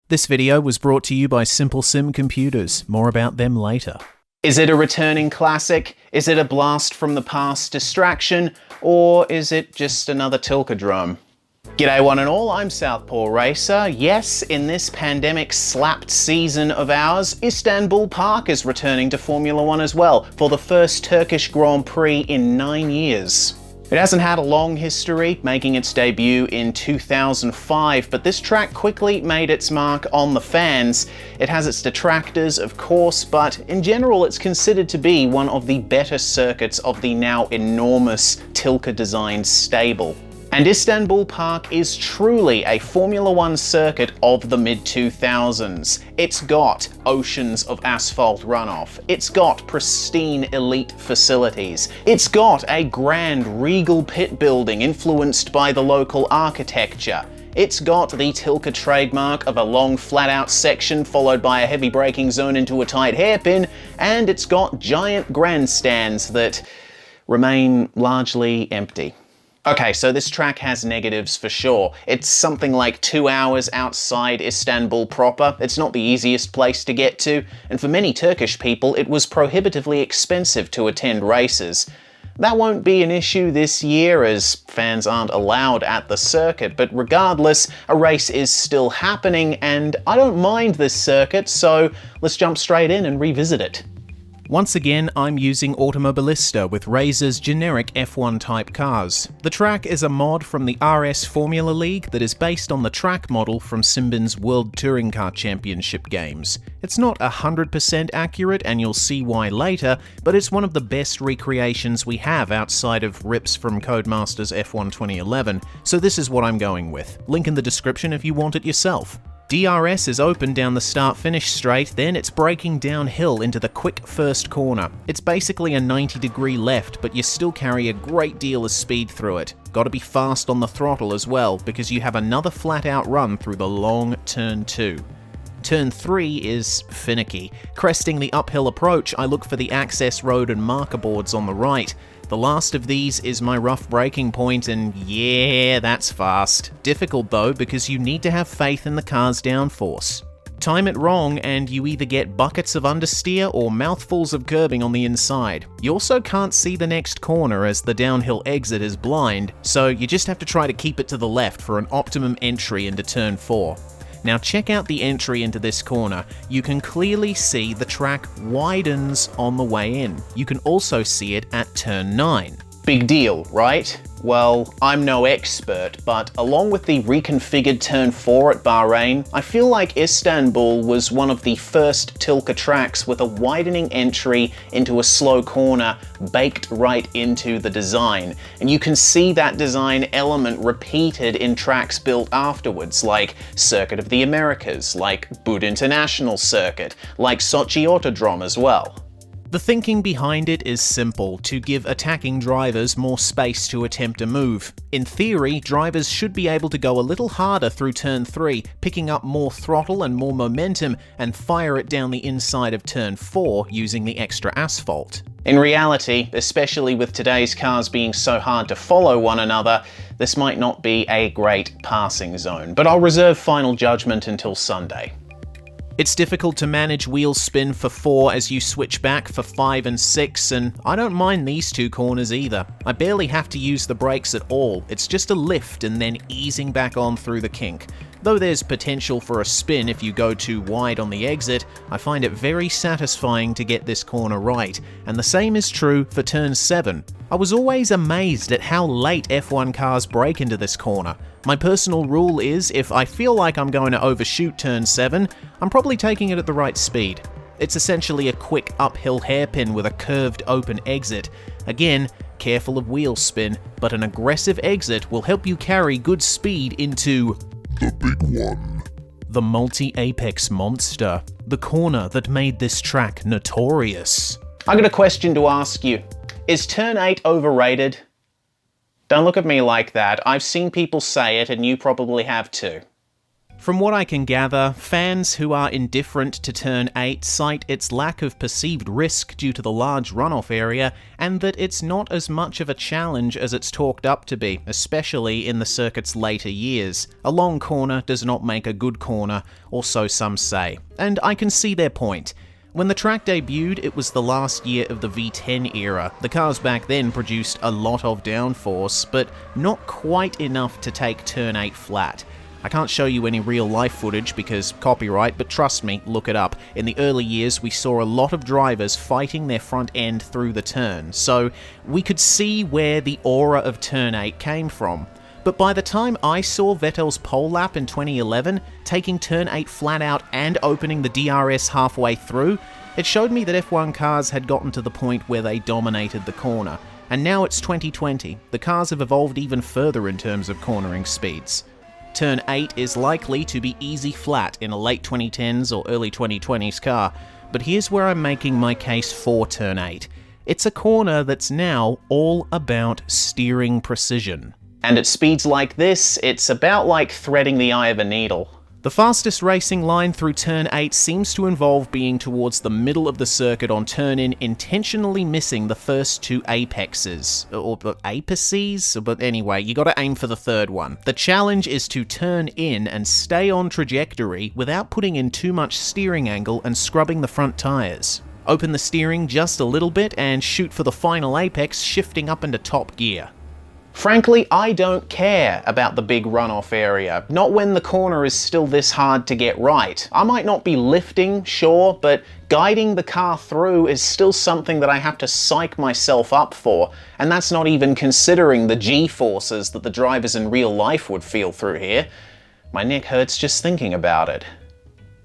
This video was brought to you by Simple Sim Computers. More about them later. Is it a returning classic? Is it a blast from the past distraction? Or is it just another Tilkedrome? G'day one and all, I'm SouthPawRacer. Yes, in this pandemic-slapped season of ours, Istanbul Park is returning to Formula 1 as well, for the first Turkish Grand Prix in 9 years. It hasn't had a long history, making its debut in 2005, but this track quickly made its mark on the fans. It has its detractors, of course, but in general it's considered to be one of the better circuits of the now enormous Tilke-designed stable. And Istanbul Park is truly a Formula 1 circuit of the mid-2000s. It's got oceans of asphalt runoff. It's got pristine elite facilities. It's got a grand regal pit building influenced by the local architecture. It's got the Tilke trademark of a long flat-out section followed by a heavy braking zone into a tight hairpin, and it's got giant grandstands that remain largely empty. Okay, so this track has negatives for sure. It's something like 2 hours outside Istanbul proper. It's not the easiest place to get to, and for many Turkish people it was prohibitively expensive to attend races. That won't be an issue this year as fans aren't allowed at the circuit, but regardless, a race is still happening and I don't mind this circuit, so let's jump straight in and revisit it. Once again, I'm using Automobilista with Razor's generic F1 type cars. The track is a mod from the RS Formula League that is based on the track model from Simbin's World Touring Car Championship games. It's not 100% accurate, and you'll see why later, but it's one of the best recreations we have outside of rips from Codemasters F1 2011, so this is what I'm going with. Link in the description if you want it yourself. DRS is open down the start-finish straight, then it's braking downhill into the quick first corner. It's basically a 90-degree left, but you still carry a great deal of speed through it. Gotta be fast on the throttle as well, because you have another flat-out run through the long turn 2. Turn 3 is finicky. Cresting the uphill approach, I look for the access road and marker boards on the right. The last of these is my rough braking point, and yeah, that's fast. Difficult though, because you need to have faith in the car's downforce. Time it wrong and you either get buckets of understeer or mouthfuls of curbing on the inside. You also can't see the next corner as the downhill exit is blind, so you just have to try to keep it to the left for an optimum entry into turn 4. Now check out the entry into this corner. You can clearly see the track widens on the way in. You can also see it at turn 9. Big deal, right? Well, I'm no expert, but along with the reconfigured turn 4 at Bahrain, I feel like Istanbul was one of the first Tilke tracks with a widening entry into a slow corner baked right into the design. And you can see that design element repeated in tracks built afterwards, like Circuit of the Americas, like Bud International Circuit, like Sochi Autodrome as well. The thinking behind it is simple, to give attacking drivers more space to attempt a move. In theory, drivers should be able to go a little harder through turn 3, picking up more throttle and more momentum, and fire it down the inside of turn 4 using the extra asphalt. In reality, especially with today's cars being so hard to follow one another, this might not be a great passing zone, but I'll reserve final judgment until Sunday. It's difficult to manage wheel spin for 4 as you switch back for 5 and 6, and I don't mind these two corners either. I barely have to use the brakes at all, it's just a lift and then easing back on through the kink. Though there's potential for a spin if you go too wide on the exit, I find it very satisfying to get this corner right, and the same is true for turn 7. I was always amazed at how late F1 cars brake into this corner. My personal rule is, if I feel like I'm going to overshoot turn 7, I'm probably taking it at the right speed. It's essentially a quick uphill hairpin with a curved open exit. Again, careful of wheel spin, but an aggressive exit will help you carry good speed into the big one. The multi-apex monster, the corner that made this track notorious. I got a question to ask you. Is turn 8 overrated? Don't look at me like that. I've seen people say it and you probably have too. From what I can gather, fans who are indifferent to Turn 8 cite its lack of perceived risk due to the large runoff area, and that it's not as much of a challenge as it's talked up to be, especially in the circuit's later years. A long corner does not make a good corner, or so some say. And I can see their point. When the track debuted, it was the last year of the V10 era. The cars back then produced a lot of downforce, but not quite enough to take Turn 8 flat. I can't show you any real-life footage because copyright, but trust me, look it up. In the early years, we saw a lot of drivers fighting their front end through the turn, so we could see where the aura of Turn 8 came from. But by the time I saw Vettel's pole lap in 2011, taking Turn 8 flat out and opening the DRS halfway through, it showed me that F1 cars had gotten to the point where they dominated the corner. And now it's 2020. The cars have evolved even further in terms of cornering speeds. Turn 8 is likely to be easy flat in a late 2010s or early 2020s car, but here's where I'm making my case for Turn 8. It's a corner that's now all about steering precision. And at speeds like this, it's about like threading the eye of a needle. The fastest racing line through Turn 8 seems to involve being towards the middle of the circuit on turn-in, intentionally missing the first two apexes. Or apices? But anyway, you gotta aim for the third one. The challenge is to turn in and stay on trajectory without putting in too much steering angle and scrubbing the front tires. Open the steering just a little bit and shoot for the final apex, shifting up into top gear. Frankly, I don't care about the big runoff area, not when the corner is still this hard to get right. I might not be lifting, sure, but guiding the car through is still something that I have to psych myself up for, and that's not even considering the G-forces that the drivers in real life would feel through here. My neck hurts just thinking about it.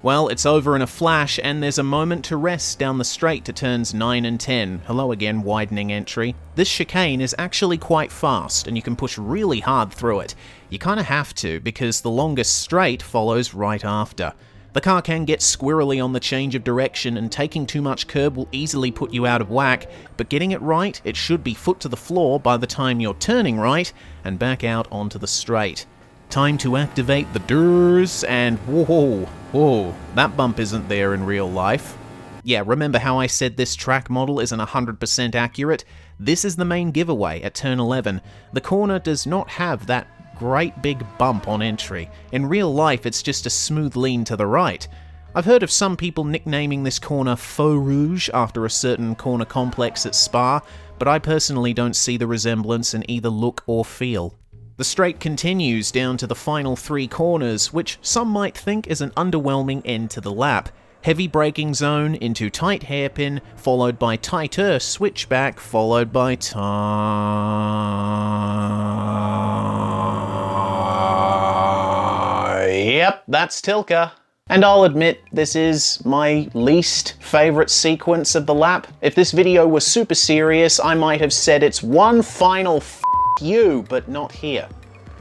Well, it's over in a flash, and there's a moment to rest down the straight to turns 9 and 10. Hello again, widening entry. This chicane is actually quite fast, and you can push really hard through it. You kinda have to, because the longest straight follows right after. The car can get squirrely on the change of direction, and taking too much curb will easily put you out of whack, but getting it right, it should be foot to the floor by the time you're turning right, and back out onto the straight. Time to activate the DRS, and whoa, that bump isn't there in real life. Yeah, remember how I said this track model isn't 100% accurate? This is the main giveaway at turn 11. The corner does not have that great big bump on entry. In real life, it's just a smooth lean to the right. I've heard of some people nicknaming this corner Faux Rouge after a certain corner complex at Spa, but I personally don't see the resemblance in either look or feel. The straight continues down to the final three corners, which some might think is an underwhelming end to the lap. Heavy braking zone into tight hairpin, followed by tighter switchback, followed by Yep, that's Tilka. And I'll admit, this is my least favourite sequence of the lap. If this video were super serious, I might have said it's one final you, but not here.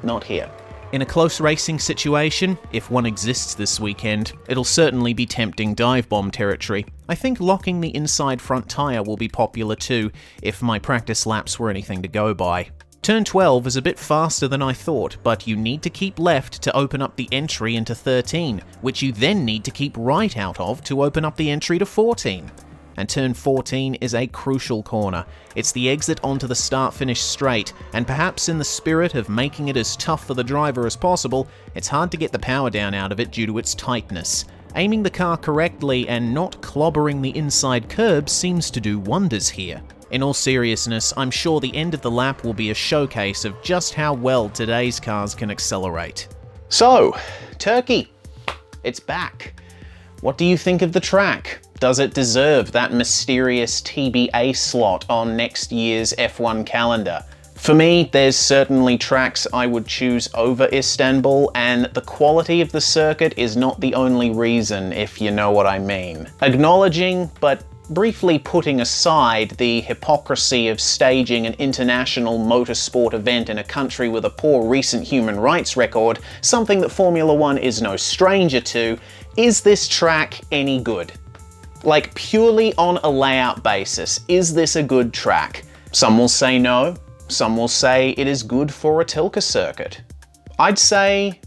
Not here. In a close racing situation, if one exists this weekend, it'll certainly be tempting dive bomb territory. I think locking the inside front tyre will be popular too, if my practice laps were anything to go by. Turn 12 is a bit faster than I thought, but you need to keep left to open up the entry into 13, which you then need to keep right out of to open up the entry to 14. And turn 14 is a crucial corner. It's the exit onto the start-finish straight, and perhaps in the spirit of making it as tough for the driver as possible, it's hard to get the power down out of it due to its tightness. Aiming the car correctly and not clobbering the inside curb seems to do wonders here. In all seriousness, I'm sure the end of the lap will be a showcase of just how well today's cars can accelerate. So, Turkey, it's back. What do you think of the track? Does it deserve that mysterious TBA slot on next year's F1 calendar? For me, there's certainly tracks I would choose over Istanbul, and the quality of the circuit is not the only reason, if you know what I mean. Acknowledging, but briefly putting aside, the hypocrisy of staging an international motorsport event in a country with a poor recent human rights record, something that Formula One is no stranger to, is this track any good? Like, purely on a layout basis, is this a good track? Some will say no, some will say it is good for a Tilka circuit. I'd say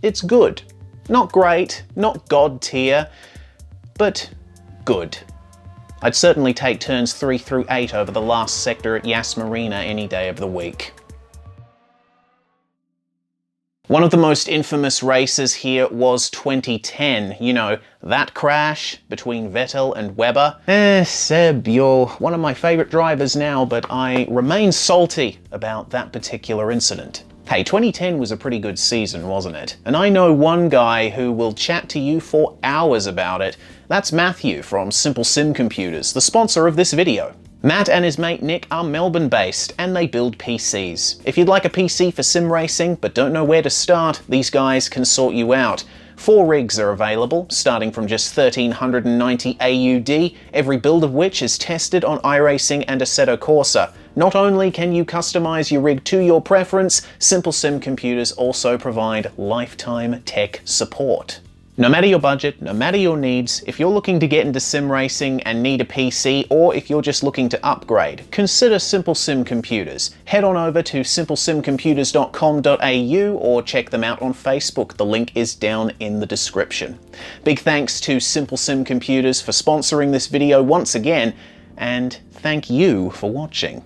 it's good. Not great, not god tier, but good. I'd certainly take turns 3 through 8 over the last sector at Yas Marina any day of the week. One of the most infamous races here was 2010. You know, that crash between Vettel and Webber. Seb, you're one of my favourite drivers now, but I remain salty about that particular incident. Hey, 2010 was a pretty good season, wasn't it? And I know one guy who will chat to you for hours about it. That's Matthew from Simple Sim Computers, the sponsor of this video. Matt and his mate Nick are Melbourne-based, and they build PCs. If you'd like a PC for sim racing, but don't know where to start, these guys can sort you out. 4 rigs are available, starting from just 1,390 AUD, every build of which is tested on iRacing and Assetto Corsa. Not only can you customize your rig to your preference, Simple Sim Computers also provide lifetime tech support. No matter your budget, no matter your needs, if you're looking to get into sim racing and need a PC, or if you're just looking to upgrade, consider Simple Sim Computers. Head on over to simplesimcomputers.com.au or check them out on Facebook. The link is down in the description. Big thanks to Simple Sim Computers for sponsoring this video once again, and thank you for watching.